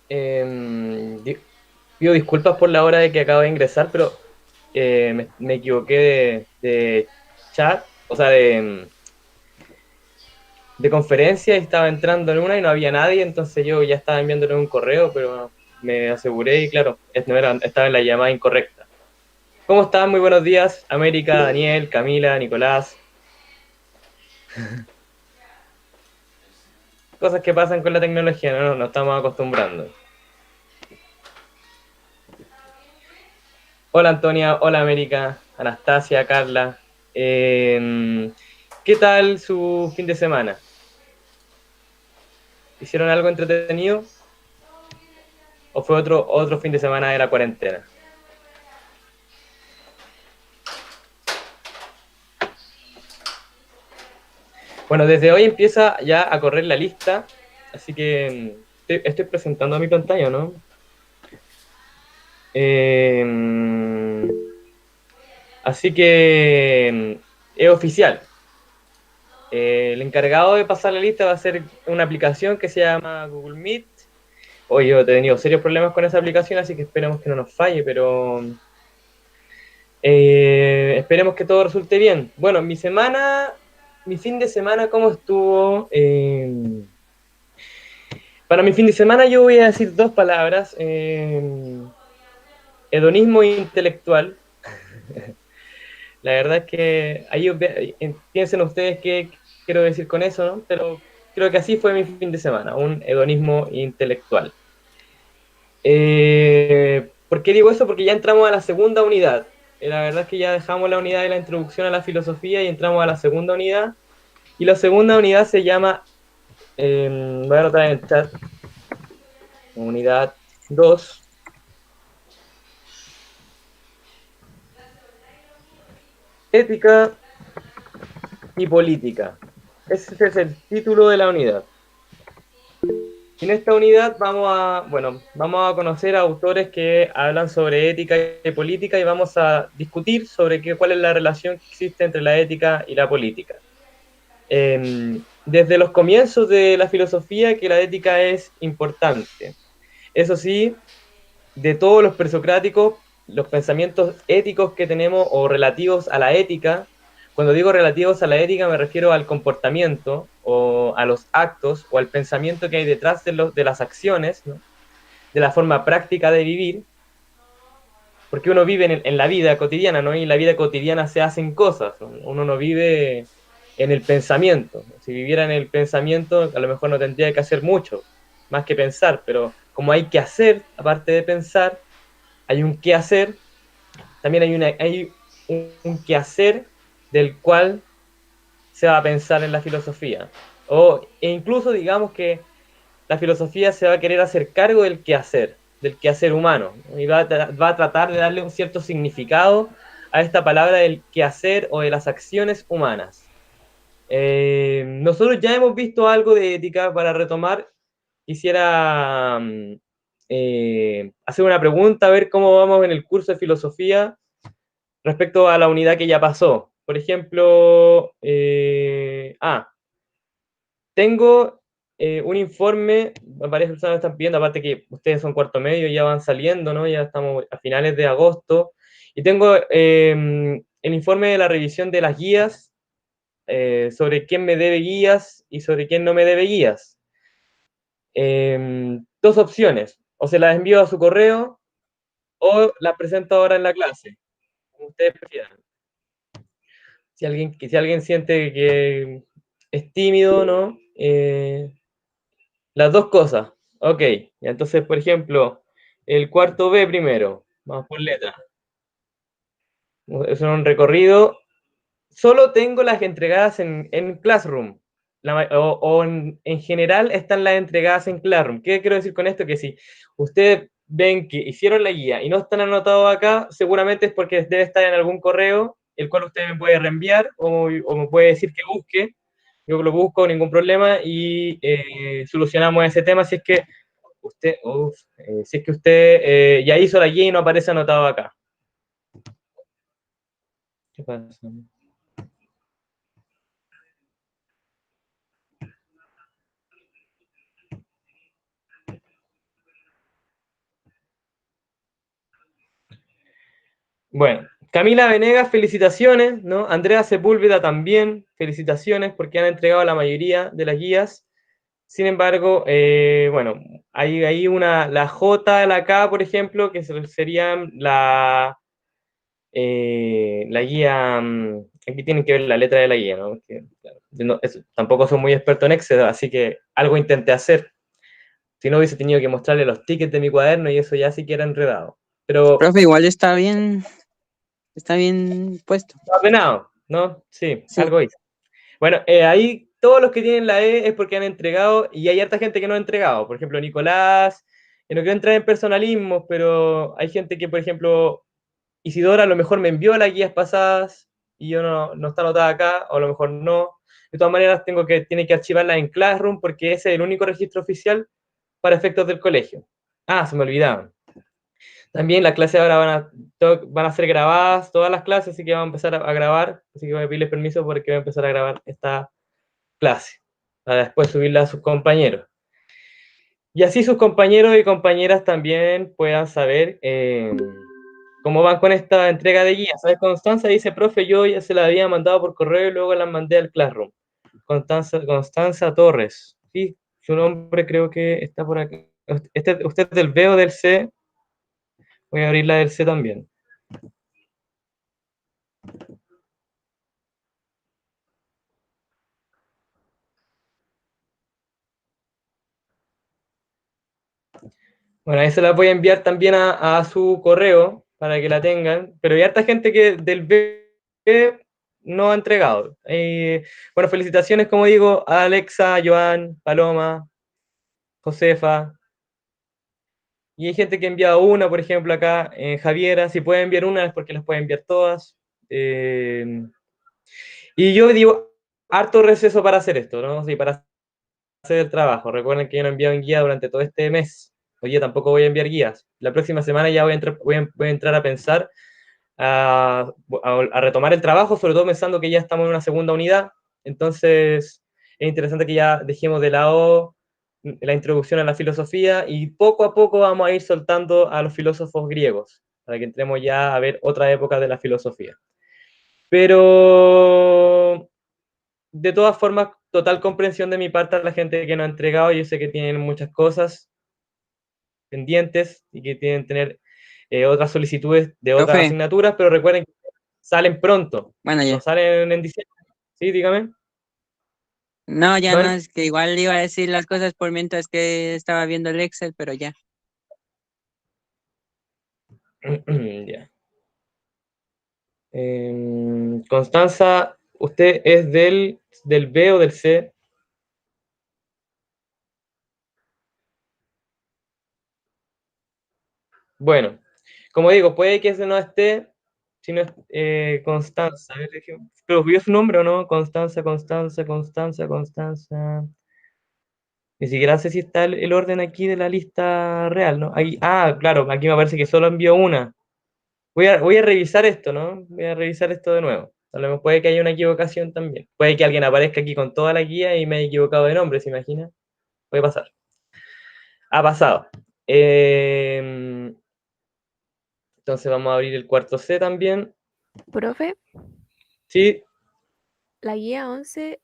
Pido disculpas por la hora de que acabo de ingresar, pero me equivoqué de chat, o sea, de conferencia y estaba entrando en una y no había nadie, entonces yo ya estaba enviándole un correo, pero me aseguré y claro, estaba en la llamada incorrecta. ¿Cómo están? Muy buenos días, América, Daniel, Camila, Nicolás. Cosas que pasan con la tecnología, no nos estamos acostumbrando. Hola Antonia, hola América, Anastasia, Carla. ¿Qué tal su fin de semana? ¿Hicieron algo entretenido? ¿O fue otro fin de semana de la cuarentena? Bueno, desde hoy empieza ya a correr la lista, así que estoy presentando a mi pantalla, ¿no? Eh, Así que es oficial. El encargado de pasar la lista va a ser una aplicación que se llama Google Meet. Hoy yo he tenido serios problemas con esa aplicación, así que esperemos que no nos falle, pero esperemos que todo resulte bien. Bueno, mi fin de semana, ¿cómo estuvo? Para mi fin de semana yo voy a decir dos palabras. Hedonismo intelectual. La verdad es que ahí piensen ustedes qué quiero decir con eso, ¿no? Pero creo que así fue mi fin de semana, un hedonismo intelectual. ¿Por qué digo eso? Porque ya entramos a la segunda unidad. La verdad es que ya dejamos la unidad de la introducción a la filosofía y entramos a la segunda unidad. Y la segunda unidad se llama, voy a anotar en el chat, unidad 2, ética y política. Ese es el título de la unidad. En esta unidad vamos a conocer a autores que hablan sobre ética y política y vamos a discutir sobre cuál es la relación que existe entre la ética y la política. Desde los comienzos de la filosofía que la ética es importante. Eso sí, de todos los presocráticos, los pensamientos éticos que tenemos o relativos a la ética, cuando digo relativos a la ética me refiero al comportamiento o a los actos o al pensamiento que hay detrás de las acciones, ¿no? De la forma práctica de vivir, porque uno vive en la vida cotidiana, ¿no? Y en la vida cotidiana se hacen cosas, ¿no? Uno no vive en el pensamiento. Si viviera en el pensamiento, a lo mejor no tendría que hacer mucho, más que pensar, pero como hay que hacer, aparte de pensar, hay un qué hacer, también hay un qué hacer del cual se va a pensar en la filosofía. E incluso digamos que la filosofía se va a querer hacer cargo del quehacer humano, ¿no? Y va a tratar de darle un cierto significado a esta palabra del quehacer o de las acciones humanas. Nosotros ya hemos visto algo de ética. Para retomar, quisiera hacer una pregunta, a ver cómo vamos en el curso de filosofía respecto a la unidad que ya pasó. Por ejemplo, tengo un informe, varias personas están pidiendo, aparte que ustedes son cuarto medio, ya van saliendo, ¿no? Ya estamos a finales de agosto. Y tengo el informe de la revisión de las guías, sobre quién me debe guías y sobre quién no me debe guías. Dos opciones, o se las envío a su correo o las presento ahora en la clase, como ustedes prefieran. Si alguien siente que es tímido, ¿no? Las dos cosas. Ok, entonces, por ejemplo, el cuarto B primero. Vamos por letra. Es un recorrido. Solo tengo las entregadas en Classroom. O en general están las entregadas en Classroom. ¿Qué quiero decir con esto? Que si ustedes ven que hicieron la guía y no están anotados acá, seguramente es porque debe estar en algún correo, el cual usted me puede reenviar o me puede decir que busque. Yo lo busco, ningún problema, y solucionamos ese tema si es que usted ya hizo la guía y no aparece anotado acá. ¿Qué pasa? Bueno, Camila Venegas, felicitaciones, ¿no? Andrea Sepúlveda también, felicitaciones porque han entregado la mayoría de las guías. Sin embargo, bueno, hay ahí la J, la K, por ejemplo, que serían la guía, aquí tienen que ver la letra de la guía, ¿no? Porque, claro, tampoco soy muy experto en Excel, así que algo intenté hacer. Si no, hubiese tenido que mostrarle los tickets de mi cuaderno y eso ya sí que era enredado. Pero Profe, igual está bien puesto. ordenado, ¿no? Sí, Sí. algo hice. Bueno, ahí todos los que tienen la E es porque han entregado y hay harta gente que no ha entregado. Por ejemplo, Nicolás, que no quiero entrar en personalismos, pero hay gente que, por ejemplo, Isidora a lo mejor me envió las guías pasadas y yo no está anotada acá, o a lo mejor no. De todas maneras, tiene que archivarlas en Classroom porque ese es el único registro oficial para efectos del colegio. Ah, se me olvidaba. También las clases ahora van a ser grabadas, todas las clases, así que vamos a empezar a grabar. Así que voy a pedirles permiso porque voy a empezar a grabar esta clase para después subirla a sus compañeros. Y así sus compañeros y compañeras también puedan saber cómo van con esta entrega de guías. ¿Sabes? Constanza dice, profe, yo ya se la había mandado por correo y luego la mandé al Classroom. Constanza Torres. Sí, su nombre creo que está por aquí. Usted es del B o del C. Voy a abrir la del C también. Bueno, ahí se las voy a enviar también a su correo para que la tengan, pero hay harta gente que del B no ha entregado. Bueno, felicitaciones, como digo, a Alexa, Joan, Paloma, Josefa, y hay gente que ha enviado una, por ejemplo, acá, Javiera, si puede enviar una es porque las puede enviar todas. Y yo digo, harto receso para hacer esto, ¿no? Sí, para hacer el trabajo. Recuerden que yo no he enviado en guía durante todo este mes. Hoy día tampoco voy a enviar guías. La próxima semana ya voy a entrar a pensar, a retomar el trabajo, sobre todo pensando que ya estamos en una segunda unidad. Entonces, es interesante que ya dejemos de lado la introducción a la filosofía y poco a poco vamos a ir soltando a los filósofos griegos, para que entremos ya a ver otra época de la filosofía. Pero de todas formas, total comprensión de mi parte a la gente que no ha entregado. Yo sé que tienen muchas cosas pendientes y que tienen que tener otras solicitudes de otras Profe, asignaturas, pero recuerden que salen pronto, bueno, no ya. salen en diciembre. Sí, dígame. No, ya no, Bueno, es que igual iba a decir las cosas por mientras que estaba viendo el Excel, pero ya. ya. Constanza, ¿usted es del B o del C? Bueno, como digo, puede que ese no esté, si no es Constanza. A ver, ¿pero vio su nombre o no? Constanza, Constanza, Constanza, Constanza. Ni siquiera sé si está el orden aquí de la lista real, ¿no? Claro, aquí me parece que solo envió una. Voy a revisar esto, ¿no? Voy a revisar esto de nuevo. A lo mejor puede que haya una equivocación también. Puede que alguien aparezca aquí con toda la guía y me haya equivocado de nombre, ¿se imagina? Puede pasar. Ha pasado. Entonces vamos a abrir el cuarto C también. Profe, Sí, la guía 11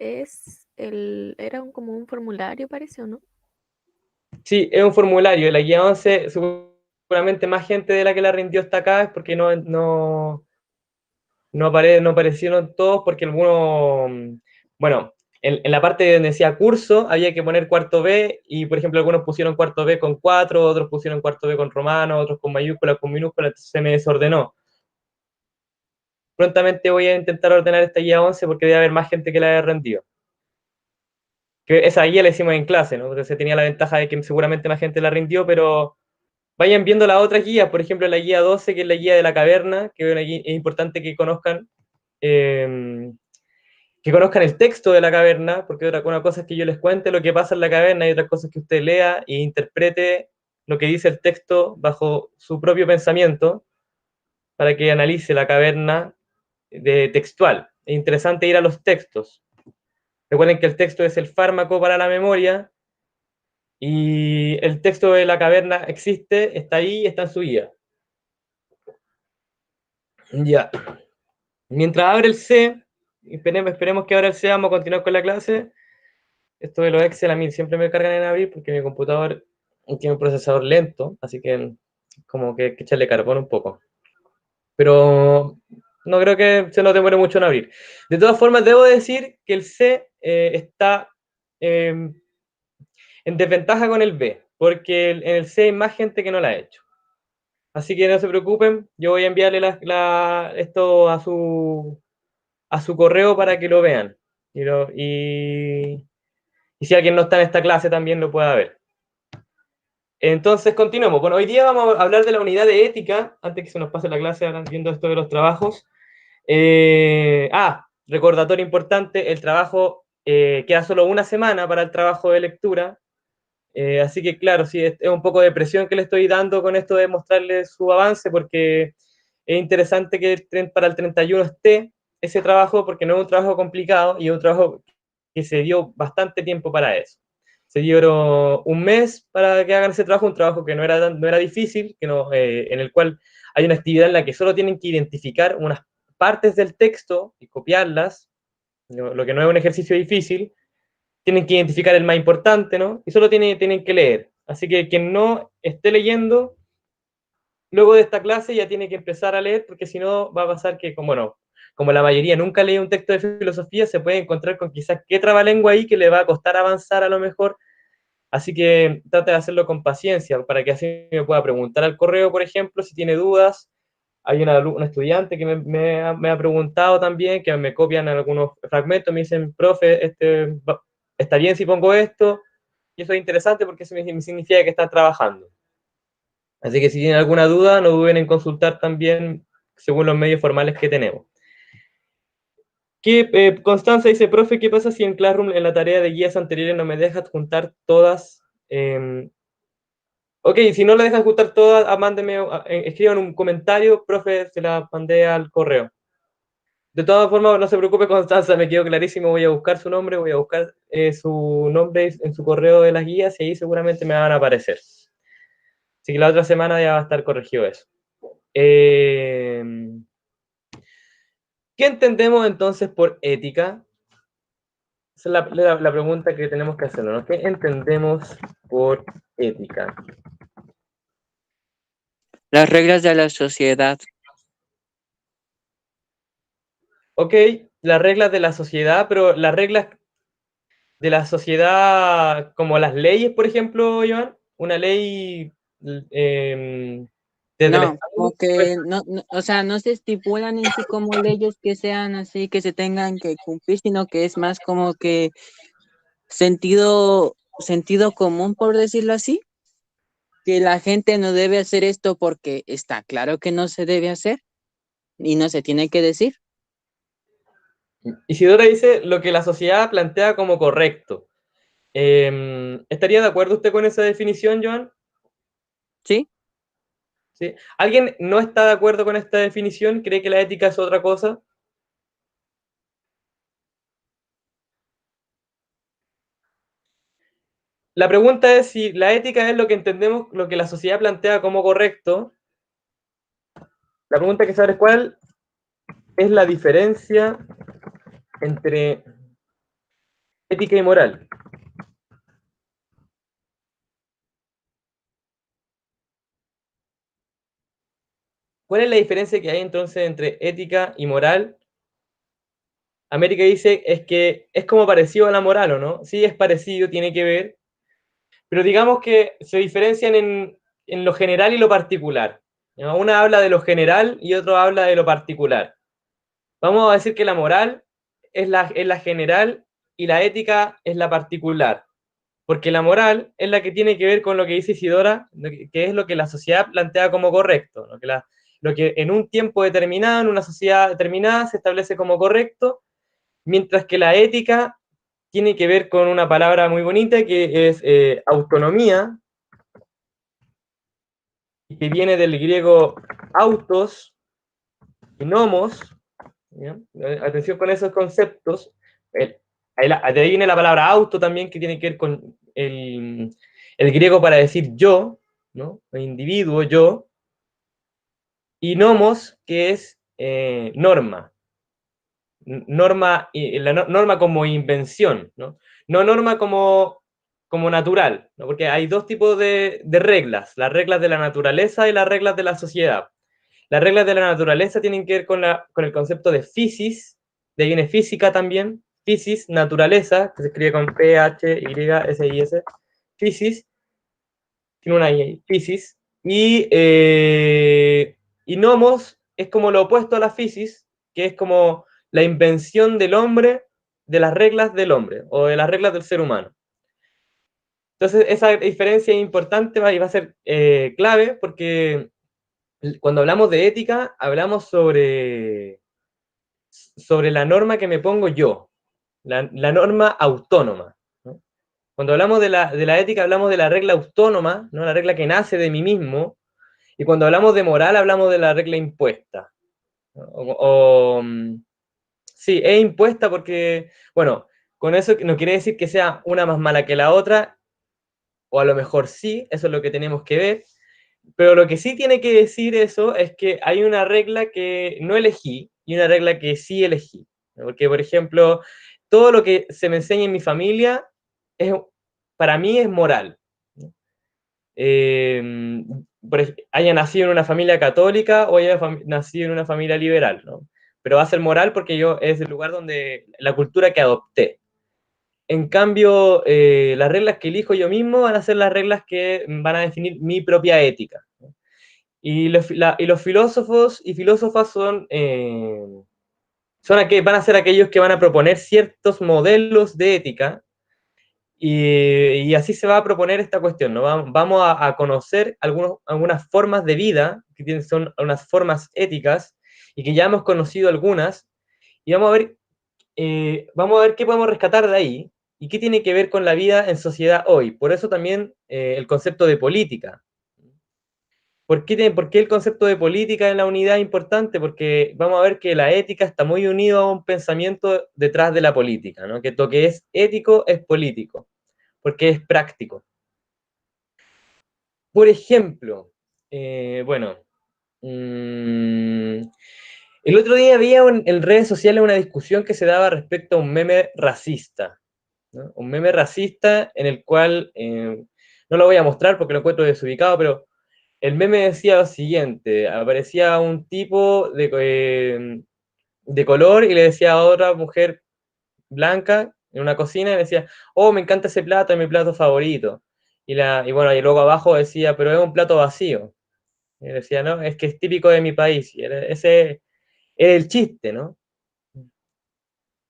era como un formulario, parece, ¿o no? sí, es un formulario. La guía 11 seguramente más gente de la que la rindió está acá, es porque no aparecieron todos porque algunos, bueno, en la parte donde decía curso había que poner cuarto B y, por ejemplo, algunos pusieron cuarto B con 4, otros pusieron cuarto B con romano, otros con mayúsculas, con minúsculas, entonces se me desordenó. Prontamente voy a intentar ordenar esta guía 11 porque debe haber más gente que la haya rendido. Que esa guía la hicimos en clase, ¿no? Entonces tenía la ventaja de que seguramente más gente la rindió, pero vayan viendo las otras guías, por ejemplo, la guía 12, que es la guía de la caverna, que es importante eh, que conozcan el texto de la caverna, porque una cosa es que yo les cuente lo que pasa en la caverna y otra cosa es que usted lea e interprete lo que dice el texto bajo su propio pensamiento para que analice la caverna de textual. Es interesante ir a los textos. Recuerden que el texto es el fármaco para la memoria y el texto de la caverna existe, está ahí, está en su guía. Ya. Mientras abre el C, esperemos que abra el C, vamos a continuar con la clase. Esto de los Excel a mí siempre me cargan en abrir porque mi computador tiene un procesador lento, así que como que hay que echarle carbón un poco. Pero no creo que se nos demore mucho en abrir. De todas formas, debo decir que el C está en desventaja con el B, porque en el C hay más gente que no la ha hecho. Así que no se preocupen, yo voy a enviarle esto a su correo para que lo vean. Y si alguien no está en esta clase también lo pueda ver. Entonces, continuemos. Bueno, hoy día vamos a hablar de la unidad de ética, antes que se nos pase la clase viendo esto de los trabajos. Recordatorio importante, el trabajo, queda solo una semana para el trabajo de lectura. Así que claro, sí, es un poco de presión que le estoy dando con esto de mostrarle su avance, porque es interesante que para el 31 esté ese trabajo, porque no es un trabajo complicado y es un trabajo que se dio bastante tiempo para eso. Se dieron un mes para que hagan ese trabajo, un trabajo que no era difícil, en el cual hay una actividad en la que solo tienen que identificar unas partes del texto y copiarlas, lo que no es un ejercicio difícil. Tienen que identificar el más importante, ¿no? Y solo tienen que leer. Así que quien no esté leyendo, luego de esta clase ya tiene que empezar a leer, porque si no va a pasar que, como la mayoría nunca lee un texto de filosofía, se puede encontrar con quizás qué trabalengua ahí que le va a costar avanzar a lo mejor. Así que trate de hacerlo con paciencia, para que así me pueda preguntar al correo, por ejemplo, si tiene dudas. Hay una estudiante que me ha preguntado también, que me copian algunos fragmentos, me dicen, profe, está bien si pongo esto, y eso es interesante porque eso me significa que están trabajando. Así que si tienen alguna duda, no duden en consultar también según los medios formales que tenemos. Constanza dice, profe, ¿qué pasa si en Classroom en la tarea de guías anteriores no me deja adjuntar todas? Ok, si no la deja adjuntar todas, escriban un comentario, profe, se la mandé al correo. De todas formas, no se preocupe, Constanza, me quedó clarísimo, voy a buscar su nombre, voy a buscar su nombre en su correo de las guías y ahí seguramente me van a aparecer. Así que la otra semana ya va a estar corregido eso. ¿Qué entendemos entonces por ética? Esa es la pregunta que tenemos que hacernos, ¿no? ¿Qué entendemos por ética? Las reglas de la sociedad. Ok, las reglas de la sociedad, pero las reglas de la sociedad como las leyes, por ejemplo, Joan, una ley desde el No, Estado. como que o sea, no se estipulan en sí como leyes que sean así que se tengan que cumplir, sino que es más como que sentido común, por decirlo así, que la gente no debe hacer esto porque está claro que no se debe hacer y no se tiene que decir. Isidora dice lo que la sociedad plantea como correcto. ¿Estaría de acuerdo usted con esa definición, Joan? ¿Sí? ¿Sí? ¿Alguien no está de acuerdo con esta definición? ¿Cree que la ética es otra cosa? La pregunta es si la ética es lo que entendemos, lo que la sociedad plantea como correcto. La pregunta que saber es cuál es la diferencia entre ética y moral. ¿Cuál es la diferencia que hay entonces entre ética y moral? América dice es que es como parecido a la moral, ¿o no? Sí, es parecido, tiene que ver, pero digamos que se diferencian en lo general y lo particular, ¿no? Una habla de lo general y otro habla de lo particular. Vamos a decir que la moral es la general y la ética es la particular, porque la moral es la que tiene que ver con lo que dice Isidora, que es lo que la sociedad plantea como correcto, lo que en un tiempo determinado, en una sociedad determinada, se establece como correcto, mientras que la ética tiene que ver con una palabra muy bonita que es autonomía, que viene del griego autos y nomos. ¿Ya? Atención con esos conceptos. De ahí viene la palabra auto también, que tiene que ver con el griego para decir yo, ¿no? El individuo, yo. Y nomos, que es norma. Norma como invención, ¿no? No norma como natural, ¿no? Porque hay dos tipos de reglas, las reglas de la naturaleza y las reglas de la sociedad. Las reglas de la naturaleza tienen que ver con el concepto de physis, de ahí viene física también, physis, naturaleza, que se escribe con P, H, Y, S, I, S, physis, tiene una I ahí, physis, y nomos es como lo opuesto a la physis, que es como la invención del hombre de las reglas del hombre, o de las reglas del ser humano. Entonces, esa diferencia es importante y va a ser clave, porque cuando hablamos de ética, hablamos sobre la norma que me pongo yo, la norma autónoma, ¿no? Cuando hablamos de la ética, hablamos de la regla autónoma, ¿no? La regla que nace de mí mismo, y cuando hablamos de moral, hablamos de la regla impuesta, ¿no? Sí, es impuesta porque, bueno, con eso no quiere decir que sea una más mala que la otra, o a lo mejor sí, eso es lo que tenemos que ver, pero lo que sí tiene que decir eso es que hay una regla que no elegí y una regla que sí elegí. Porque, por ejemplo, todo lo que se me enseña en mi familia es, para mí es moral. Eh, haya nacido en una familia católica o haya nacido en una familia liberal, ¿no? Pero va a ser moral porque yo es el lugar donde la cultura que adopté. En cambio, las reglas que elijo yo mismo van a ser las reglas que van a definir mi propia ética. Y los filósofos y filósofas van a ser aquellos que van a proponer ciertos modelos de ética, y así se va a proponer esta cuestión, ¿no? Vamos a conocer algunas formas de vida, que son unas formas éticas, y que ya hemos conocido algunas, y vamos a ver qué podemos rescatar de ahí, y qué tiene que ver con la vida en sociedad hoy. Por eso también el concepto de política. ¿Por qué el concepto de política en la unidad es importante? Porque vamos a ver que la ética está muy unido a un pensamiento detrás de la política, ¿no? Que lo que es ético es político, porque es práctico. Por ejemplo, bueno, el otro día había en redes sociales una discusión que se daba respecto a un meme racista, ¿no? Un meme racista en el cual, no lo voy a mostrar porque lo encuentro desubicado, pero el meme decía lo siguiente: aparecía un tipo de color y le decía a otra mujer blanca en una cocina y le decía, oh, me encanta ese plato, es mi plato favorito. Y bueno, y luego abajo decía, pero es un plato vacío. Y decía, no, es que es típico de mi país. Ese es el chiste, ¿no?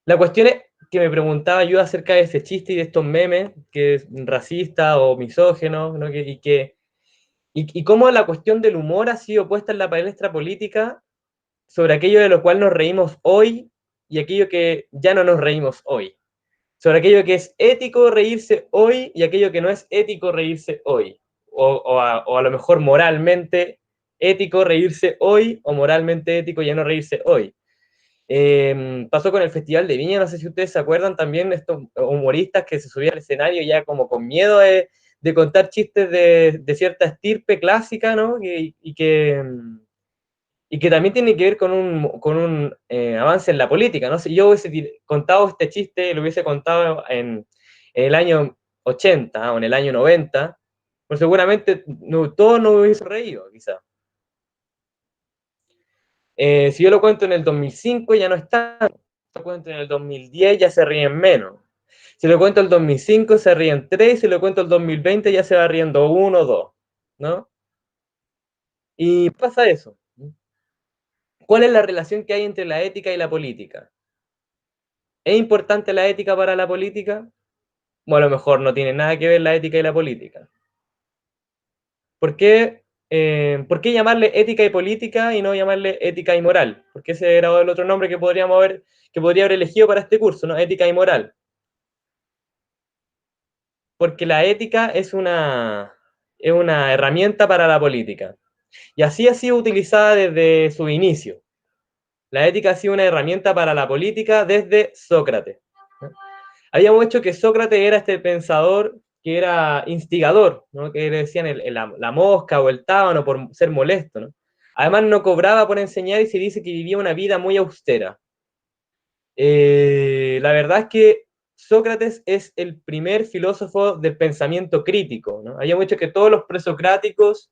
La cuestión es que me preguntaba yo acerca de ese chiste y de estos memes, que es racista o misógeno, ¿no? Y cómo la cuestión del humor ha sido puesta en la palestra política sobre aquello de lo cual nos reímos hoy y aquello que ya no nos reímos hoy. Sobre aquello que es ético reírse hoy y aquello que no es ético reírse hoy. O a lo mejor moralmente ético reírse hoy o moralmente ético ya no reírse hoy. Pasó con el Festival de Viña, no sé si ustedes se acuerdan también de estos humoristas que se subían al escenario ya como con miedo de contar chistes de cierta estirpe clásica, ¿no? Y que también tiene que ver con un avance en la política, ¿no? Si yo hubiese contado este chiste, lo hubiese contado en el año 80 o en el año 90, pues seguramente todos no hubiesen reído, quizá. Si yo lo cuento en el 2005 ya no está, si lo cuento en el 2010 ya se ríen menos. Si lo cuento en el 2005 se ríen 3, si lo cuento en el 2020 ya se va riendo 1 o 2, ¿no? Y pasa eso. ¿Cuál es la relación que hay entre la ética y la política? ¿Es importante la ética para la política? O a lo mejor no tiene nada que ver la ética y la política. ¿Por qué llamarle ética y política y no llamarle ética y moral? Porque ese era el otro nombre que podría haber elegido para este curso, ¿no? Ética y moral. Porque la ética es una herramienta para la política. Y así ha sido utilizada desde su inicio. La ética ha sido una herramienta para la política desde Sócrates. Habíamos hecho que Sócrates era este pensador que era instigador, ¿no? Que le decían la mosca o el tábano por ser molesto, ¿no? Además, no cobraba por enseñar y se dice que vivía una vida muy austera. La verdad es que Sócrates es el primer filósofo del pensamiento crítico, ¿no? Había mucho que todos los presocráticos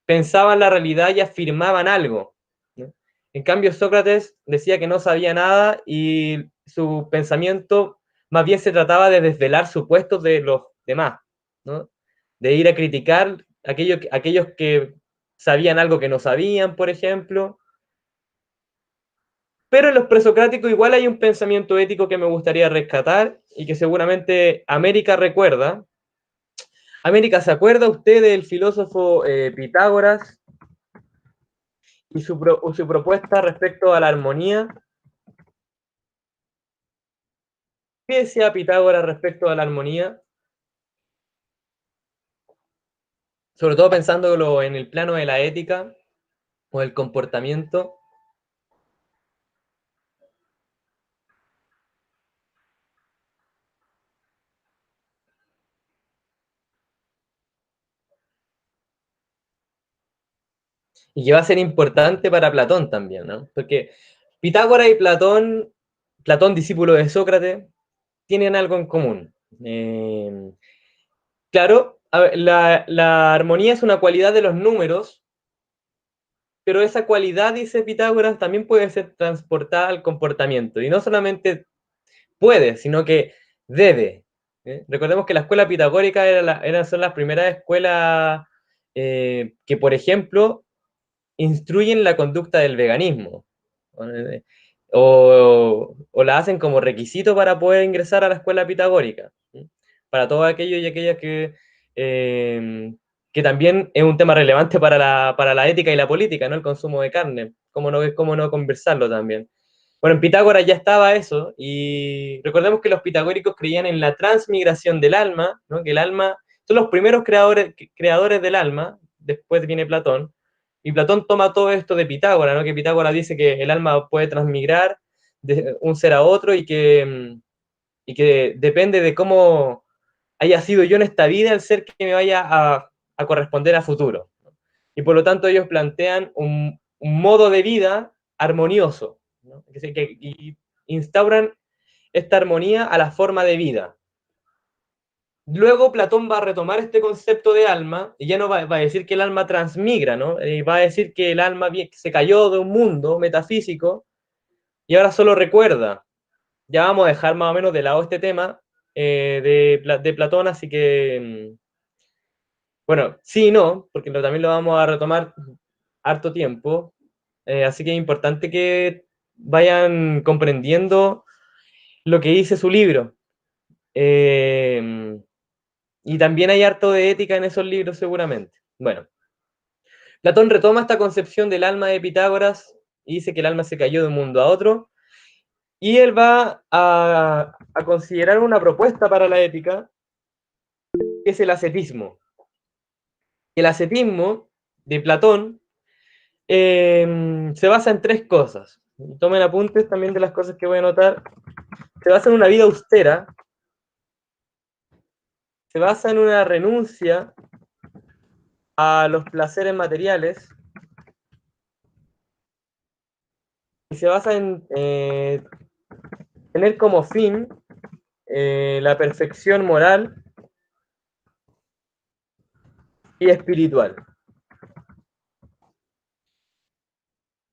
pensaban la realidad y afirmaban algo, ¿no? En cambio, Sócrates decía que no sabía nada y su pensamiento más bien se trataba de desvelar supuestos de los demás, ¿no? De ir a criticar aquellos que sabían algo que no sabían, por ejemplo. Pero en los presocráticos igual hay un pensamiento ético que me gustaría rescatar y que seguramente América recuerda. América, ¿se acuerda usted del filósofo Pitágoras y su propuesta respecto a la armonía? ¿Qué decía Pitágoras respecto a la armonía? Sobre todo pensándolo en el plano de la ética o del comportamiento. Y que va a ser importante para Platón también, ¿no? Porque Pitágoras y Platón discípulo de Sócrates, tienen algo en común. Claro, la armonía es una cualidad de los números, pero esa cualidad, dice Pitágoras, también puede ser transportada al comportamiento. Y no solamente puede, sino que debe. Recordemos que la escuela pitagórica son las primeras escuelas que, por ejemplo, instruyen la conducta del veganismo. O la hacen como requisito para poder ingresar a la escuela pitagórica. Para todos aquellos y aquellas que también es un tema relevante para la ética y la política, ¿no? El consumo de carne. Cómo no conversarlo también? Bueno, en Pitágoras ya estaba eso, y recordemos que los pitagóricos creían en la transmigración del alma, ¿no? Que el alma, son los primeros creadores del alma, después viene Platón, y Platón toma todo esto de Pitágoras, ¿no? Que Pitágoras dice que el alma puede transmigrar de un ser a otro y que depende de cómo haya sido yo en esta vida el ser que me vaya a corresponder a futuro. Y por lo tanto ellos plantean un modo de vida armonioso, ¿no? Y instauran esta armonía a la forma de vida. Luego Platón va a retomar este concepto de alma y ya no va a decir que el alma transmigra, ¿no? Va a decir que el alma se cayó de un mundo metafísico y ahora solo recuerda. Ya vamos a dejar más o menos de lado este tema de Platón, así que, bueno, sí y no, porque también lo vamos a retomar harto tiempo, así que es importante que vayan comprendiendo lo que dice su libro. Y también hay harto de ética en esos libros seguramente. Bueno, Platón retoma esta concepción del alma de Pitágoras y dice que el alma se cayó de un mundo a otro, y él va a considerar una propuesta para la ética, que es el ascetismo. El ascetismo de Platón se basa en tres cosas. Tomen apuntes también de las cosas que voy a anotar. Se basa en una vida austera, se basa en una renuncia a los placeres materiales y se basa en tener como fin la perfección moral y espiritual.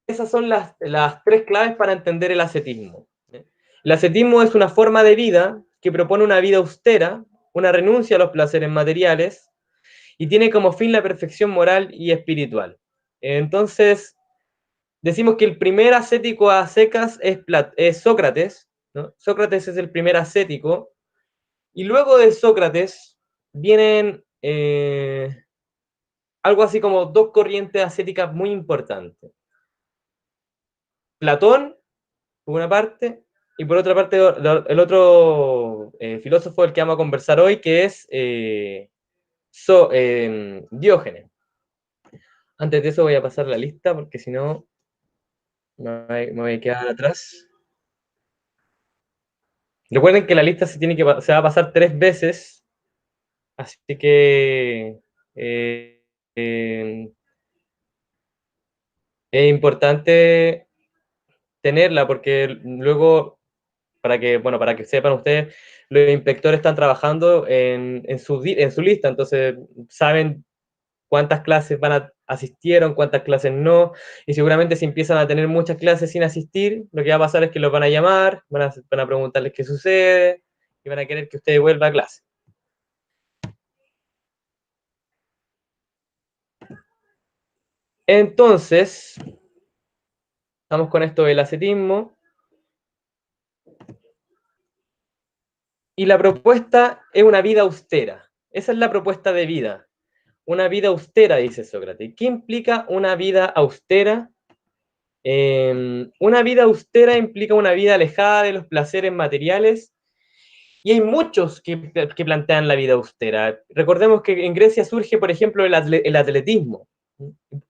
Esas son las tres claves para entender el ascetismo. El ascetismo es una forma de vida que propone una vida austera, una renuncia a los placeres materiales, y tiene como fin la perfección moral y espiritual. Entonces, decimos que el primer ascético a secas es Sócrates, ¿no? Sócrates es el primer ascético, y luego de Sócrates vienen algo así como dos corrientes ascéticas muy importantes. Platón, por una parte, y por otra parte el otro filósofo del que vamos a conversar hoy, que es Diógenes. Antes de eso voy a pasar la lista, porque si no me voy a quedar atrás. Recuerden que la lista se va a pasar 3 veces, así que Es importante tenerla porque luego, para que sepan ustedes, los inspectores están trabajando en su lista, entonces saben cuántas clases asistieron, cuántas clases no, y seguramente si empiezan a tener muchas clases sin asistir, lo que va a pasar es que los van a llamar, van a preguntarles qué sucede, y van a querer que usted vuelva a clase. Entonces, estamos con esto del ascetismo. Y la propuesta es una vida austera. Esa es la propuesta de vida. Una vida austera, dice Sócrates. ¿Qué implica una vida austera? Una vida austera implica una vida alejada de los placeres materiales y hay muchos que plantean la vida austera. Recordemos que en Grecia surge, por ejemplo, el atletismo.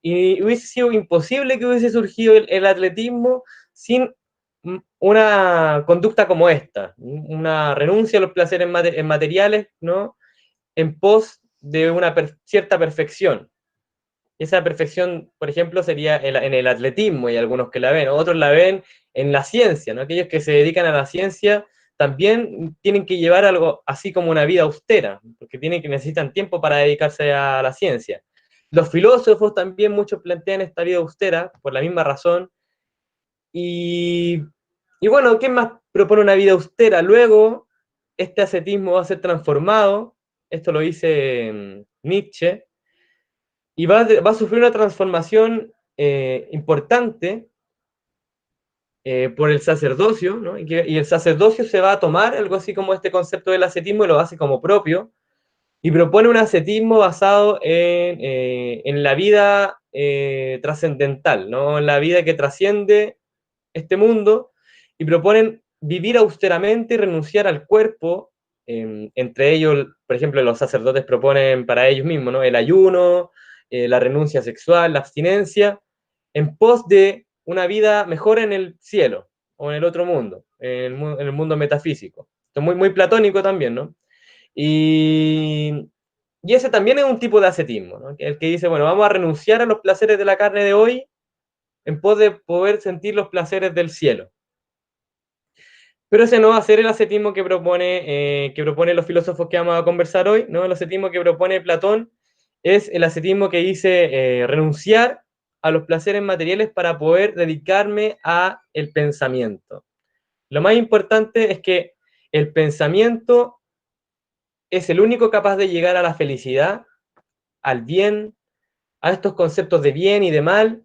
Y hubiese sido imposible que hubiese surgido el atletismo sin una conducta como esta, una renuncia a los placeres materiales, ¿no? En pos de una cierta perfección. Esa perfección, por ejemplo, sería en el atletismo, y algunos que la ven, otros la ven en la ciencia, ¿no? Aquellos que se dedican a la ciencia también tienen que llevar algo así como una vida austera, porque necesitan tiempo para dedicarse a la ciencia. Los filósofos también muchos plantean esta vida austera por la misma razón. Y, y bueno, ¿quién más propone una vida austera? Luego, este ascetismo va a ser transformado, esto lo dice Nietzsche, y va a sufrir una transformación importante por el sacerdocio, ¿no? Y el sacerdocio se va a tomar algo así como este concepto del ascetismo y lo hace como propio, y propone un ascetismo basado en la vida trascendental, ¿no? En la vida que trasciende este mundo, y proponen vivir austeramente y renunciar al cuerpo. Entre ellos, por ejemplo, los sacerdotes proponen para ellos mismos, ¿no? El ayuno, la renuncia sexual, la abstinencia, en pos de una vida mejor en el cielo o en el otro mundo, en el mundo metafísico. Esto es muy, muy platónico también, ¿no? Y, y ese también es un tipo de ascetismo, ¿no? El que dice, bueno, vamos a renunciar a los placeres de la carne de hoy en pos de poder sentir los placeres del cielo. Pero ese no va a ser el ascetismo que propone los filósofos que vamos a conversar hoy, ¿no? El ascetismo que propone Platón es el ascetismo que dice renunciar a los placeres materiales para poder dedicarme a el pensamiento. Lo más importante es que el pensamiento es el único capaz de llegar a la felicidad, al bien, a estos conceptos de bien y de mal,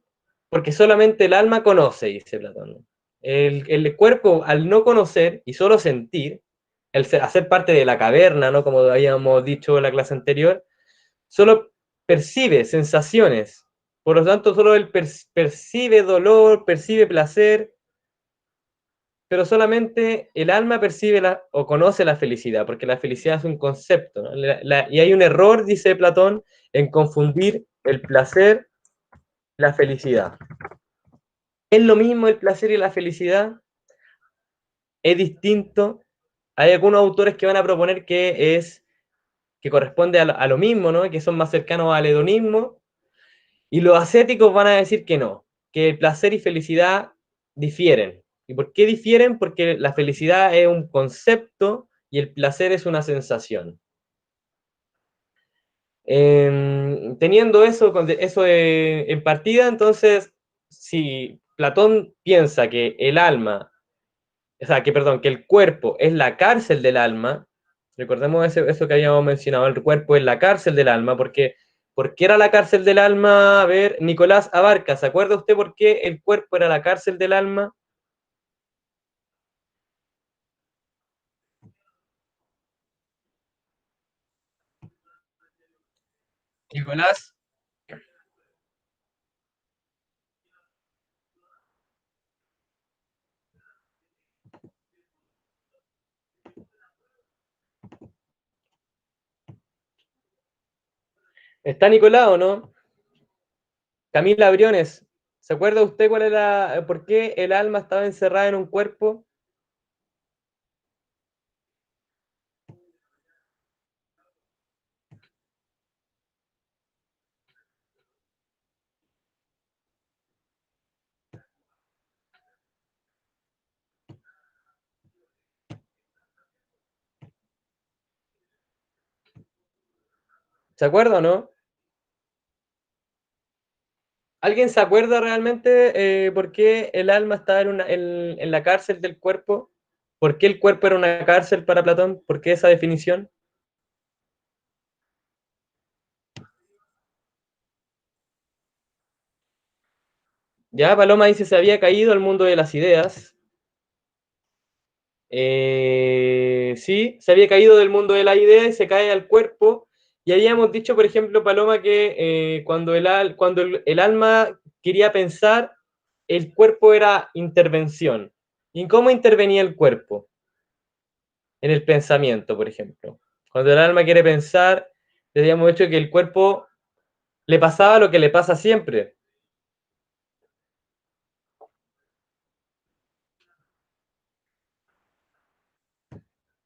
porque solamente el alma conoce, dice Platón. El cuerpo, al no conocer y solo sentir, hacer parte de la caverna, ¿no? Como habíamos dicho en la clase anterior, solo percibe sensaciones. Por lo tanto, solo él percibe dolor, percibe placer, pero solamente el alma percibe o conoce la felicidad, porque la felicidad es un concepto, ¿no? Y hay un error, dice Platón, en confundir el placer y la felicidad. ¿Es lo mismo el placer y la felicidad? ¿Es distinto? Hay algunos autores que van a proponer que corresponde a lo mismo, ¿no? Que son más cercanos al hedonismo, y los ascéticos van a decir que no, que el placer y felicidad difieren. ¿Y por qué difieren? Porque la felicidad es un concepto y el placer es una sensación. Teniendo eso en partida, entonces, si Platón piensa que el alma, o sea, perdón, que el cuerpo es la cárcel del alma, recordemos eso que habíamos mencionado, el cuerpo es la cárcel del alma, ¿por qué era la cárcel del alma? A ver, Nicolás Abarca, ¿se acuerda usted por qué el cuerpo era la cárcel del alma? Nicolás. ¿Está Nicolás o no? Camila Briones, ¿se acuerda usted por qué el alma estaba encerrada en un cuerpo? ¿Se acuerda o no? ¿Alguien se acuerda realmente por qué el alma estaba en la cárcel del cuerpo? ¿Por qué el cuerpo era una cárcel para Platón? ¿Por qué esa definición? Ya Paloma dice se había caído al mundo de las ideas. Sí, se había caído del mundo de la idea y se cae al cuerpo. Y habíamos dicho, por ejemplo, Paloma, que cuando el alma quería pensar, el cuerpo era intervención. ¿Y cómo intervenía el cuerpo? En el pensamiento, por ejemplo. Cuando el alma quiere pensar, le habíamos dicho que el cuerpo le pasaba lo que le pasa siempre.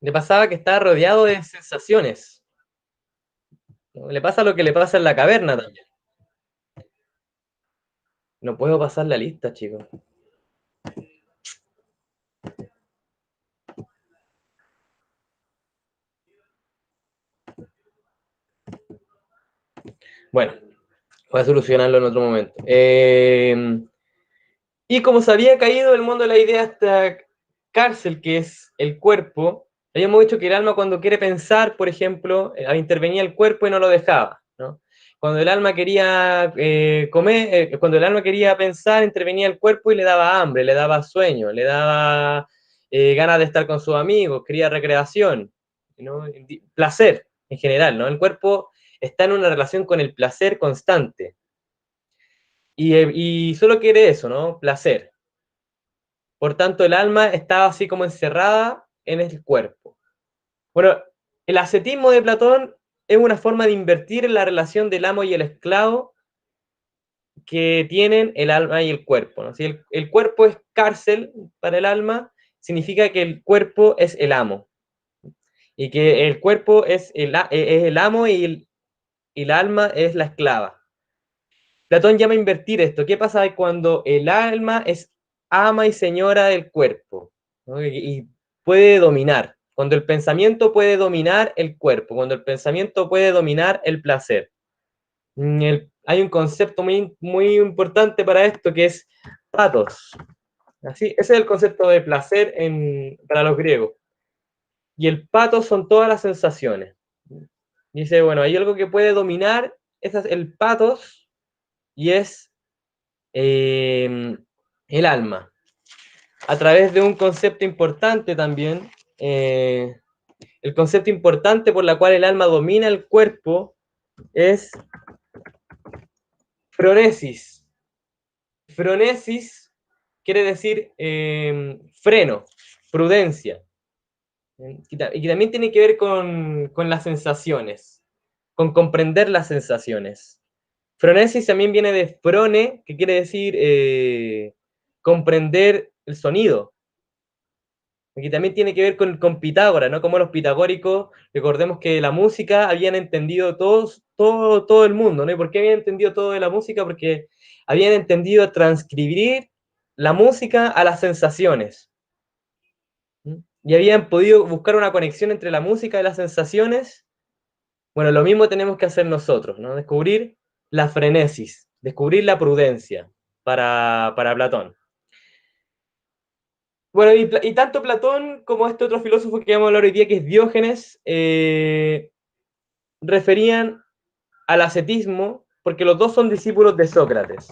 Le pasaba que estaba rodeado de sensaciones. ¿No? Le pasa lo que le pasa en la caverna también. No puedo pasar la lista, chicos. Bueno, voy a solucionarlo en otro momento. Y como se había caído el mundo de la idea esta cárcel que es el cuerpo, habíamos dicho que el alma cuando quiere pensar, por ejemplo, intervenía el cuerpo y no lo dejaba, ¿no? Cuando el alma quería comer, cuando el alma quería pensar, intervenía el cuerpo y le daba hambre, le daba sueño, le daba ganas de estar con sus amigos, quería recreación, ¿no? Placer en general, ¿no? El cuerpo está en una relación con el placer constante y solo quiere eso, ¿no? Placer. Por tanto, el alma estaba así como encerrada en el cuerpo. Bueno, el ascetismo de Platón es una forma de invertir en la relación del amo y el esclavo que tienen el alma y el cuerpo, ¿no? Si el cuerpo es cárcel para el alma, significa que el cuerpo es el amo y que el cuerpo es el amo y el alma es la esclava. Platón llama a invertir esto. ¿Qué pasa cuando el alma es ama y señora del cuerpo? ¿No? Y puede dominar. Cuando el pensamiento puede dominar el cuerpo, cuando el pensamiento puede dominar el placer. Hay un concepto muy, muy importante para esto que es patos. Así, ese es el concepto de placer para los griegos. Y el patos son todas las sensaciones. Dice, bueno, hay algo que puede dominar, ese es el patos, y es el alma, a través de un concepto importante también, el concepto importante por la cual el alma domina el cuerpo es phronesis. Phronesis quiere decir freno, prudencia, y que también tiene que ver con las sensaciones, con comprender las sensaciones. Phronesis también viene de frone, que quiere decir comprender el sonido. Aquí también tiene que ver con Pitágoras, ¿no? Como los pitagóricos, recordemos que la música habían entendido todo el mundo, ¿no? ¿Y por qué habían entendido todo de la música? Porque habían entendido transcribir la música a las sensaciones. ¿Mm? Y habían podido buscar una conexión entre la música y las sensaciones. Bueno, lo mismo tenemos que hacer nosotros, ¿no? Descubrir la frenesis, descubrir la prudencia para Platón. Bueno, y tanto Platón como este otro filósofo que vamos a hablar hoy día, que es Diógenes, referían al ascetismo porque los dos son discípulos de Sócrates.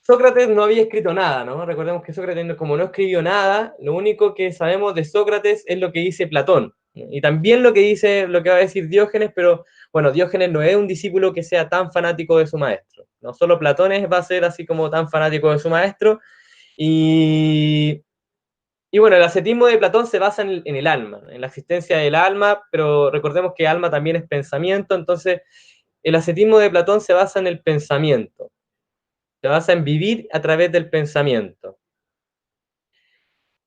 Sócrates no había escrito nada, ¿no? Recordemos que Sócrates, como no escribió nada, lo único que sabemos de Sócrates es lo que dice Platón. Y también lo que va a decir Diógenes, pero bueno, Diógenes no es un discípulo que sea tan fanático de su maestro. No solo Platón va a ser así como tan fanático de su maestro. Y bueno, el ascetismo de Platón se basa en el alma, en la existencia del alma, pero recordemos que alma también es pensamiento, entonces el ascetismo de Platón se basa en el pensamiento, se basa en vivir a través del pensamiento.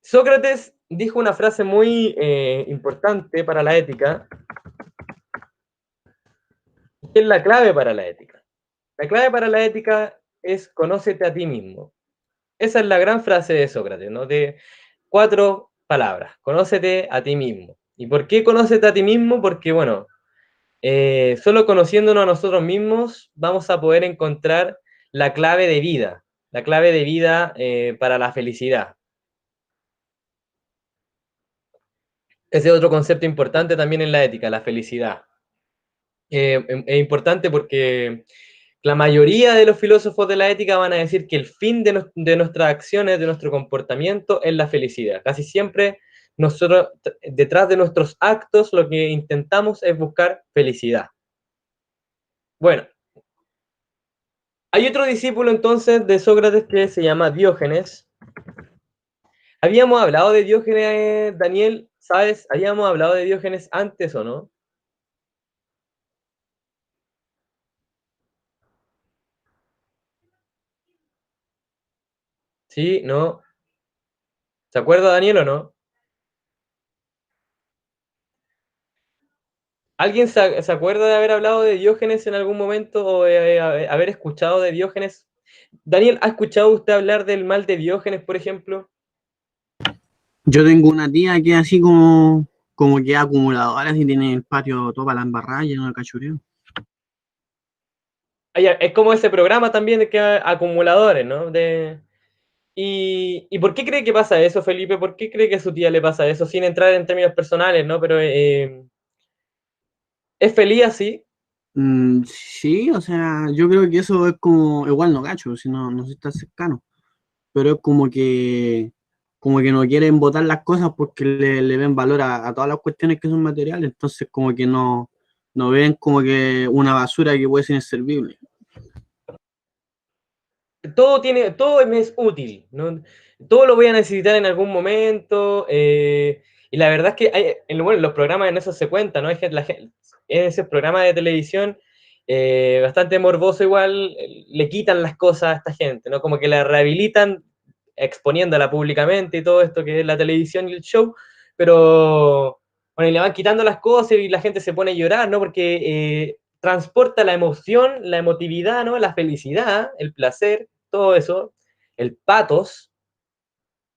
Sócrates dijo una frase muy importante para la ética, que es la clave para la ética. La clave para la ética es conócete a ti mismo. Esa es la gran frase de Sócrates, ¿no? De 4 palabras, conócete a ti mismo. ¿Y por qué conócete a ti mismo? Porque, bueno, Solo conociéndonos a nosotros mismos vamos a poder encontrar la clave de vida para la felicidad. Ese es otro concepto importante también en la ética, la felicidad. Es importante porque la mayoría de los filósofos de la ética van a decir que el fin de nuestras acciones, de nuestro comportamiento, es la felicidad. Casi siempre nosotros, detrás de nuestros actos, lo que intentamos es buscar felicidad. Bueno, hay otro discípulo entonces de Sócrates que se llama Diógenes. Habíamos hablado de Diógenes, Daniel, ¿sabes? ¿Habíamos hablado de Diógenes antes o no? ¿Sí? ¿No? ¿Se acuerda Daniel o no? ¿Alguien se acuerda de haber hablado de Diógenes en algún momento o haber escuchado de Diógenes? Daniel, ¿ha escuchado usted hablar del mal de Diógenes, por ejemplo? Yo tengo una tía que es así como que es acumuladora y tiene el patio todo para la embarrada lleno de cachureo. Es como ese programa también de que acumuladores, ¿no? ¿Y por qué cree que pasa eso, Felipe? ¿Por qué cree que a su tía le pasa eso? Sin entrar en términos personales, ¿no? Pero ¿es feliz así? Sí, o sea, yo creo que eso es como, igual no cacho, si no, no sé si está cercano, pero es como que no quieren botar las cosas porque le ven valor a todas las cuestiones que son materiales, entonces como que no ven como que una basura que puede ser inservible. Todo me es útil, ¿no? Todo lo voy a necesitar en algún momento, y la verdad es que bueno, los programas en eso se cuentan, ¿no? En ese programa de televisión, bastante morboso igual, le quitan las cosas a esta gente, ¿no? Como que la rehabilitan exponiéndola públicamente y todo esto que es la televisión y el show, pero bueno, y le van quitando las cosas y la gente se pone a llorar, ¿no? Porque transporta la emoción, la emotividad, ¿no? La felicidad, el placer, todo eso, el patos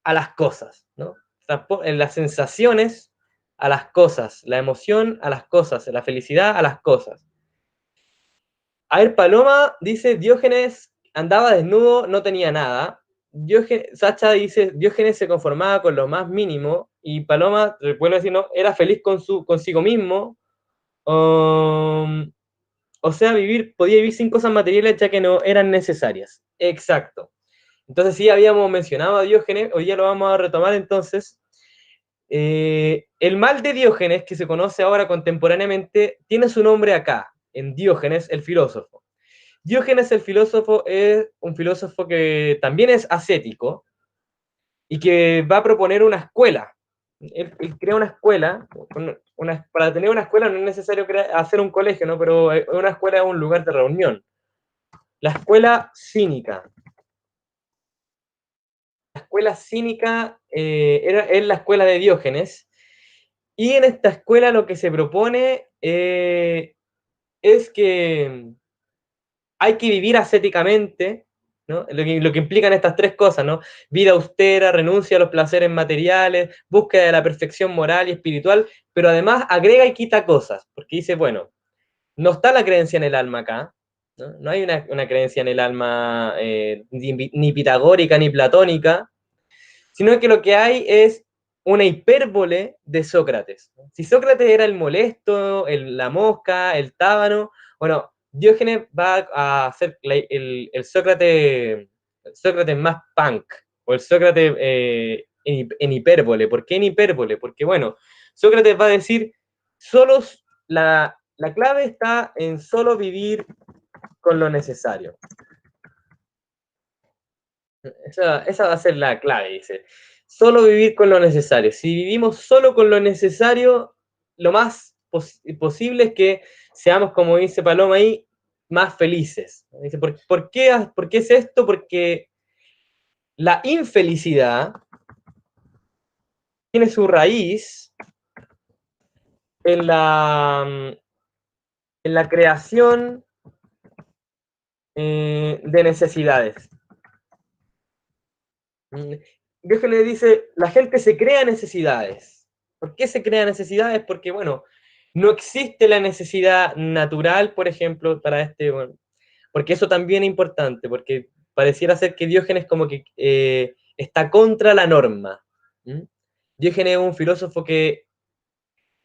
a las cosas, ¿no? Las sensaciones a las cosas, la emoción a las cosas, la felicidad a las cosas. A ver, Paloma dice, Diógenes andaba desnudo, no tenía nada. Sacha dice, Diógenes se conformaba con lo más mínimo, y Paloma, vuelvo a decir, no, era feliz consigo mismo. O sea, podía vivir sin cosas materiales ya que no eran necesarias. Exacto. Entonces sí habíamos mencionado a Diógenes, hoy ya lo vamos a retomar entonces. El mal de Diógenes, que se conoce ahora contemporáneamente, tiene su nombre acá, en Diógenes el filósofo. Diógenes el filósofo es un filósofo que también es ascético y que va a proponer una escuela. Él crea una escuela, para tener una escuela no es necesario hacer un colegio, ¿no? Pero una escuela es un lugar de reunión. La escuela cínica. La escuela cínica es la escuela de Diógenes, y en esta escuela lo que se propone es que hay que vivir ascéticamente, ¿no? Lo que implican estas tres cosas, ¿no? Vida austera, renuncia a los placeres materiales, búsqueda de la perfección moral y espiritual, pero además agrega y quita cosas, porque dice, bueno, no está la creencia en el alma acá, ¿no? No hay una creencia en el alma ni pitagórica ni platónica, sino que lo que hay es una hipérbole de Sócrates. Si Sócrates era el molesto, la mosca, el tábano, bueno, Diógenes va a ser el Sócrates más punk, o el Sócrates en hipérbole. ¿Por qué en hipérbole? Porque, bueno, Sócrates va a decir, solos, la clave está en solo vivir con lo necesario. Esa va a ser la clave, dice. Solo vivir con lo necesario. Si vivimos solo con lo necesario, lo más posible es que seamos, como dice Paloma ahí, más felices. Dice, ¿por qué es esto? Porque la infelicidad tiene su raíz en la creación de necesidades. Diógenes dice, la gente se crea necesidades. ¿Por qué se crea necesidades? Porque, bueno, no existe la necesidad natural, por ejemplo, para este, bueno, porque eso también es importante, porque pareciera ser que Diógenes como que está contra la norma. ¿Mm? Diógenes es un filósofo que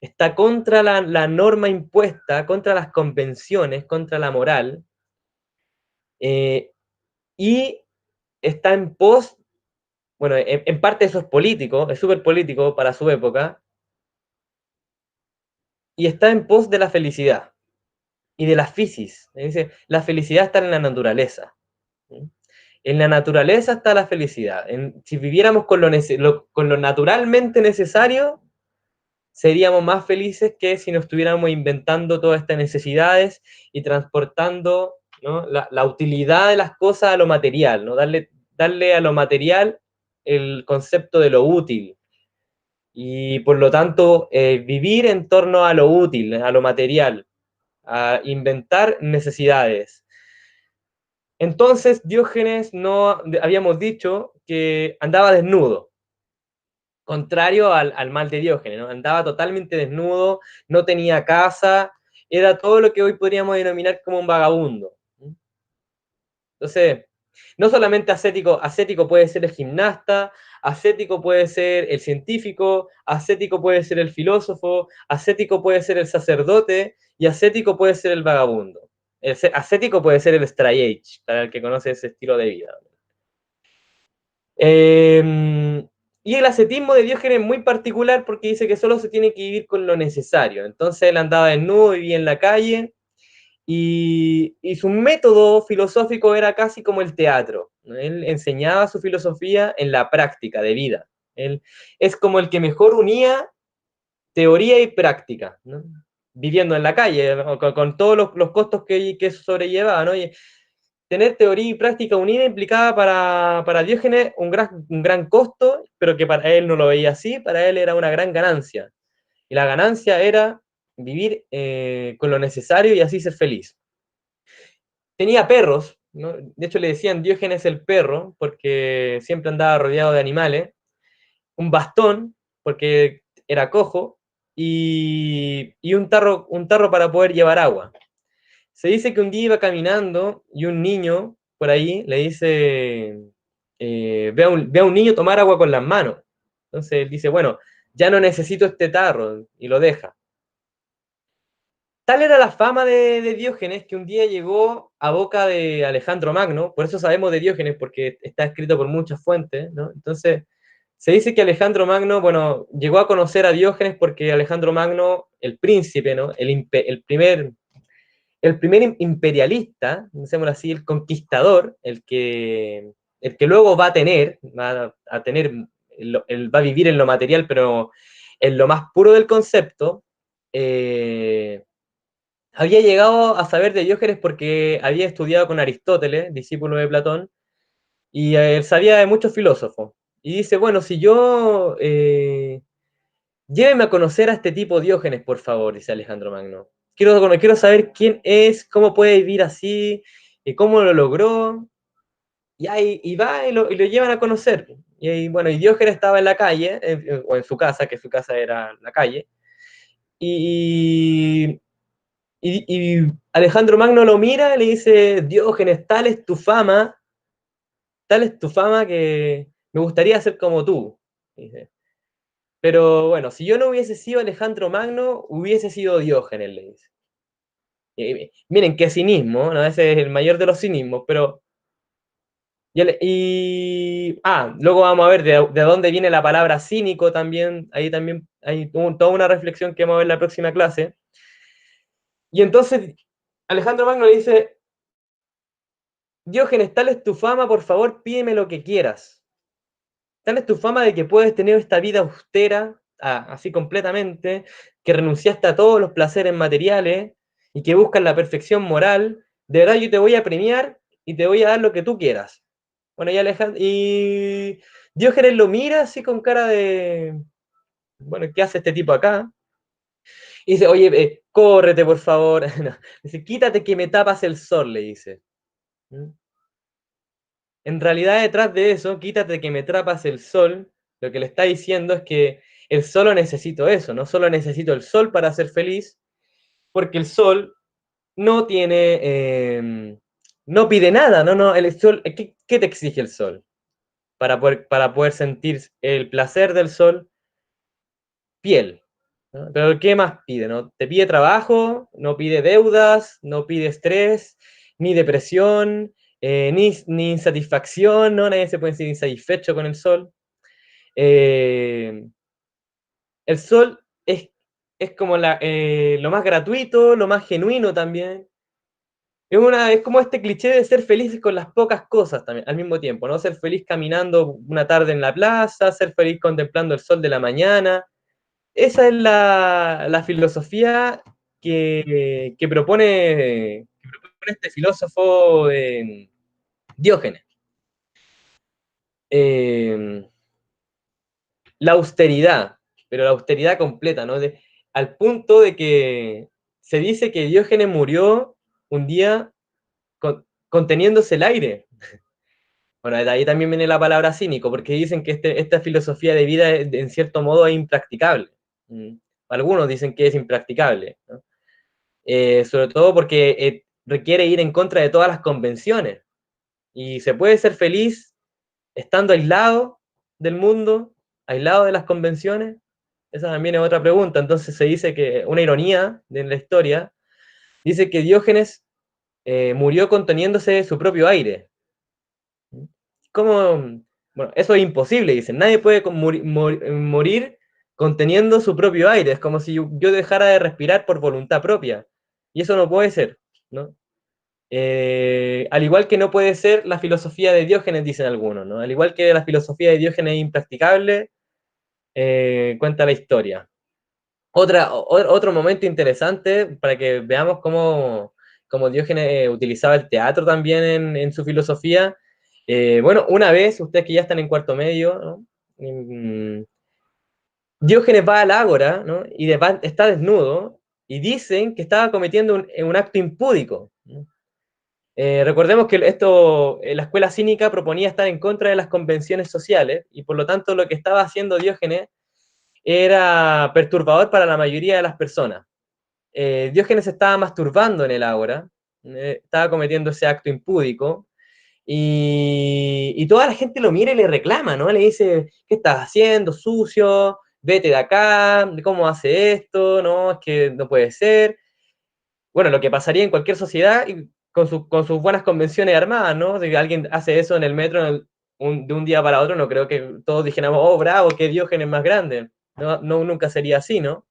está contra la norma impuesta, contra las convenciones, contra la moral, eh, y está en pos, bueno, en parte eso es político, es súper político para su época, y está en pos de la felicidad y de la physis. Dice, la felicidad está en la naturaleza. ¿Sí? En la naturaleza está la felicidad. Si viviéramos con lo naturalmente necesario, seríamos más felices que si nos estuviéramos inventando todas estas necesidades y transportando, ¿no?, la utilidad de las cosas a lo material, ¿no? Darle a lo material el concepto de lo útil. Y por lo tanto, vivir en torno a lo útil, a lo material, a inventar necesidades. Entonces, Diógenes no, habíamos dicho que andaba desnudo, contrario al mal de Diógenes, ¿no? Andaba totalmente desnudo, no tenía casa, era todo lo que hoy podríamos denominar como un vagabundo. Entonces, no solamente ascético, ascético puede ser el gimnasta, ascético puede ser el científico, ascético puede ser el filósofo, ascético puede ser el sacerdote y ascético puede ser el vagabundo. Ascético puede ser el straight edge, para el que conoce ese estilo de vida. Y el ascetismo de Diógenes es muy particular porque dice que solo se tiene que vivir con lo necesario. Entonces él andaba desnudo, vivía en la calle, y su método filosófico era casi como el teatro, ¿no? Él enseñaba su filosofía en la práctica de vida. Él es como el que mejor unía teoría y práctica, ¿no? Viviendo en la calle, ¿no?, con todos los costos que eso sobrellevaba, ¿no? Y tener teoría y práctica unida implicaba para Diógenes un gran costo, pero que para él no lo veía así, para él era una gran ganancia. Y la ganancia era vivir con lo necesario y así ser feliz. Tenía perros, ¿no? De hecho le decían Diógenes el perro, porque siempre andaba rodeado de animales, un bastón, porque era cojo, y un tarro para poder llevar agua. Se dice que un día iba caminando y un niño por ahí le dice, ve a un niño tomar agua con las manos. Entonces él dice, bueno, ya no necesito este tarro, y lo deja. Tal era la fama de Diógenes que un día llegó a boca de Alejandro Magno, por eso sabemos de Diógenes, porque está escrito por muchas fuentes, ¿no? Entonces, se dice que Alejandro Magno, bueno, llegó a conocer a Diógenes porque Alejandro Magno, el príncipe, ¿no? El primer imperialista, decémoslo así, el conquistador, el que luego va a tener, va a vivir en lo material, pero en lo más puro del concepto, había llegado a saber de Diógenes porque había estudiado con Aristóteles, discípulo de Platón, y él sabía de muchos filósofos. Y dice, bueno, si yo, lléveme a conocer a este tipo Diógenes, por favor, dice Alejandro Magno. Quiero saber quién es, cómo puede vivir así, y cómo lo logró. Y va y lo llevan a conocer. Bueno, y Diógenes estaba en la calle, o en su casa, que su casa era la calle, y, y Alejandro Magno lo mira y le dice, Diógenes, tal es tu fama que me gustaría ser como tú. Dice. Pero bueno, si yo no hubiese sido Alejandro Magno, hubiese sido Diógenes, le dice. Miren qué cinismo, ¿no? Ese es el mayor de los cinismos, pero... luego vamos a ver de dónde viene la palabra cínico también, ahí también hay toda una reflexión que vamos a ver en la próxima clase. Y entonces Alejandro Magno le dice, Diógenes, tal es tu fama, por favor, pídeme lo que quieras. Tal es tu fama de que puedes tener esta vida austera, así completamente, que renunciaste a todos los placeres materiales y que buscas la perfección moral. De verdad, yo te voy a premiar y te voy a dar lo que tú quieras. Bueno, y Diógenes lo mira así con cara de, bueno, ¿qué hace este tipo acá? Y dice, oye, córrete, por favor. No. Dice, quítate que me tapas el sol, le dice. ¿Mm? En realidad, detrás de eso, quítate que me tapas el sol, lo que le está diciendo es que el solo necesito eso, no solo necesito el sol para ser feliz, porque el sol no tiene, no pide nada, el sol, ¿qué te exige el sol? Para poder sentir el placer del sol, piel, ¿no? Pero ¿qué más pide? ¿No? Te pide trabajo, no pide deudas, no pide estrés, ni depresión, ni insatisfacción, ¿no? Nadie se puede sentir insatisfecho con el sol. El sol es como lo más gratuito, lo más genuino también. Es como este cliché de ser felices con las pocas cosas también, al mismo tiempo, ¿no? Ser feliz caminando una tarde en la plaza, ser feliz contemplando el sol de la mañana. Esa es la filosofía que propone este filósofo Diógenes. Eh, la austeridad, pero la austeridad completa, ¿no? Al punto de que se dice que Diógenes murió un día conteniéndose el aire. Bueno, de ahí también viene la palabra cínico, porque dicen que esta filosofía de vida en cierto modo es impracticable. Algunos dicen que es impracticable, ¿no? Sobre todo porque requiere ir en contra de todas las convenciones. Y se puede ser feliz estando aislado del mundo, aislado de las convenciones. Esa también es otra pregunta. Entonces se dice que una ironía de la historia dice que Diógenes murió conteniéndose su propio aire. ¿Cómo? Bueno, eso es imposible, dicen. Nadie puede morir conteniendo su propio aire. Es como si yo dejara de respirar por voluntad propia. Y eso no puede ser, ¿no? Al igual que no puede ser la filosofía de Diógenes, dicen algunos, ¿no? Al igual que la filosofía de Diógenes es impracticable, cuenta la historia. Otro momento interesante para que veamos cómo Diógenes utilizaba el teatro también en su filosofía. Bueno, una vez, ustedes que ya están en cuarto medio, ¿no? Diógenes va al ágora, ¿no? Y está desnudo y dicen que estaba cometiendo un acto impúdico, ¿no? Recordemos que la escuela cínica proponía estar en contra de las convenciones sociales y por lo tanto lo que estaba haciendo Diógenes era perturbador para la mayoría de las personas. Diógenes estaba masturbando en el ágora, estaba cometiendo ese acto impúdico y toda la gente lo mira y le reclama, ¿no? Le dice, ¿qué estás haciendo, sucio? Vete de acá, ¿cómo hace esto? No, es que no puede ser. Bueno, lo que pasaría en cualquier sociedad con sus buenas convenciones armadas, ¿no? Si alguien hace eso en el metro de un día para otro, no creo que todos dijéramos, oh, bravo, qué Diógenes más grande. No, nunca sería así, ¿no?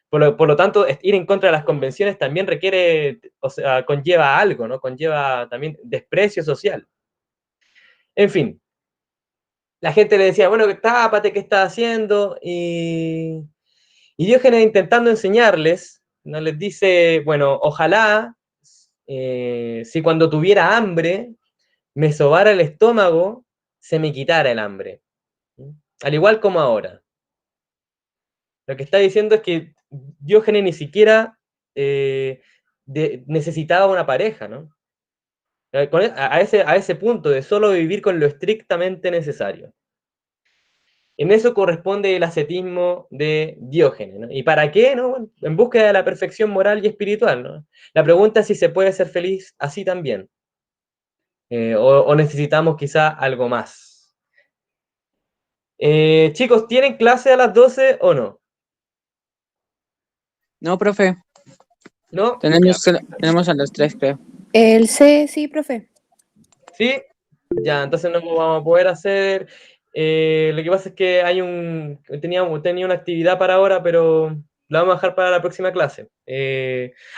Por lo tanto, ir en contra de las convenciones también requiere, o sea, conlleva algo, ¿no? Conlleva también desprecio social. En fin, la gente le decía, bueno, tápate, ¿qué estás haciendo? Y Diógenes intentando enseñarles, ¿no? Les dice, bueno, ojalá si cuando tuviera hambre me sobara el estómago, se me quitara el hambre. ¿Sí? Al igual como ahora. Lo que está diciendo es que Diógenes ni siquiera necesitaba una pareja, ¿no? A ese punto de solo vivir con lo estrictamente necesario. En eso corresponde el ascetismo de Diógenes, ¿no? ¿Y para qué? ¿No? Bueno, en búsqueda de la perfección moral y espiritual, ¿no? La pregunta es si se puede ser feliz así también. O necesitamos quizá algo más. Chicos, ¿tienen clase a las 12 o no? No, profe, ¿No? Ya. tenemos a las 3, creo. El C, sí, profe. ¿Sí? Ya, entonces no vamos a poder hacer. Lo que pasa es que tenía una actividad para ahora, pero la vamos a dejar para la próxima clase.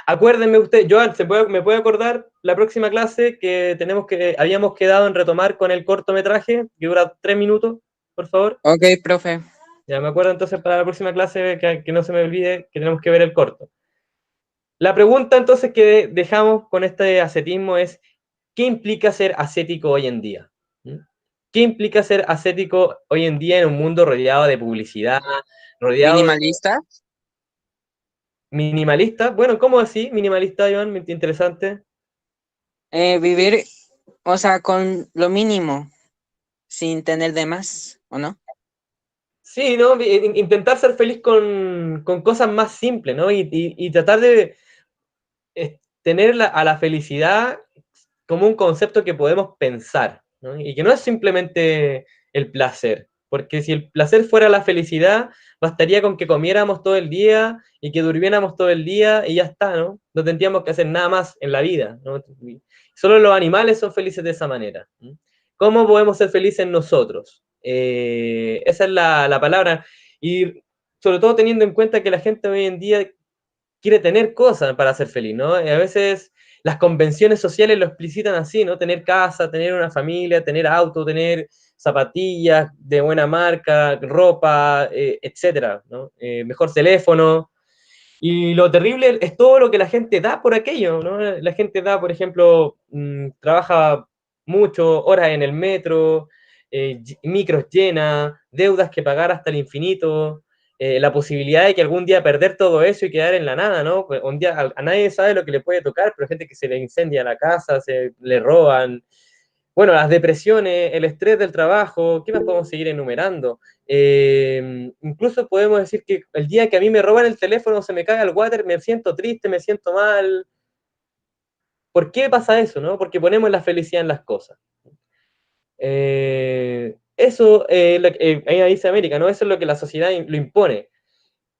Acuérdenme usted, Joan, ¿me puede acordar la próxima clase que habíamos quedado en retomar con el cortometraje, que dura 3 minutos, por favor? Ok, profe. Ya me acuerdo entonces para la próxima clase que no se me olvide que tenemos que ver el corto. La pregunta entonces que dejamos con este ascetismo es, ¿qué implica ser ascético hoy en día? ¿Qué implica ser ascético hoy en día en un mundo rodeado de publicidad, rodeado de Minimalista. minimalista? Bueno, ¿cómo así? Minimalista, Iván, interesante. Vivir, o sea, con lo mínimo, sin tener de más, ¿o no? Sí, ¿no? Intentar ser feliz con cosas más simples, ¿no? Y tratar de, tener a la felicidad como un concepto que podemos pensar, ¿no? Y que no es simplemente el placer, porque si el placer fuera la felicidad, bastaría con que comiéramos todo el día y que durmiéramos todo el día y ya está, ¿no? No tendríamos que hacer nada más en la vida, ¿no? Solo los animales son felices de esa manera, ¿no? ¿Cómo podemos ser felices nosotros? Esa es la palabra. Y sobre todo teniendo en cuenta que la gente hoy en día quiere tener cosas para ser feliz, ¿no? Y a veces las convenciones sociales lo explicitan así, ¿no? Tener casa, tener una familia, tener auto, tener zapatillas de buena marca, ropa, etcétera, ¿no? Mejor teléfono. Y lo terrible es todo lo que la gente da por aquello, ¿no? La gente da, por ejemplo, trabaja mucho, horas en el metro, micros llenas, deudas que pagar hasta el infinito, la posibilidad de que algún día perder todo eso y quedar en la nada, ¿no? Pues un día a nadie sabe lo que le puede tocar, pero gente que se le incendia la casa, se le roban. Bueno, las depresiones, el estrés del trabajo, ¿qué más podemos seguir enumerando? Incluso podemos decir que el día que a mí me roban el teléfono, se me cae el water, me siento triste, me siento mal. ¿Por qué pasa eso, no? Porque ponemos la felicidad en las cosas. Eso, ahí dice América, ¿no? Eso es lo que la sociedad lo impone.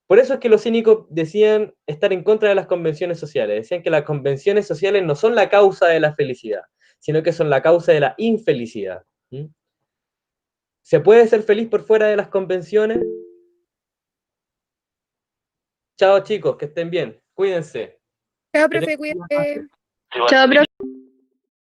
Por eso es que los cínicos decían estar en contra de las convenciones sociales. Decían que las convenciones sociales no son la causa de la felicidad, sino que son la causa de la infelicidad. ¿Mm? ¿Se puede ser feliz por fuera de las convenciones? Chao chicos, que estén bien. Cuídense. Chao, Que profe, tengan- cuídate. Chao, profe.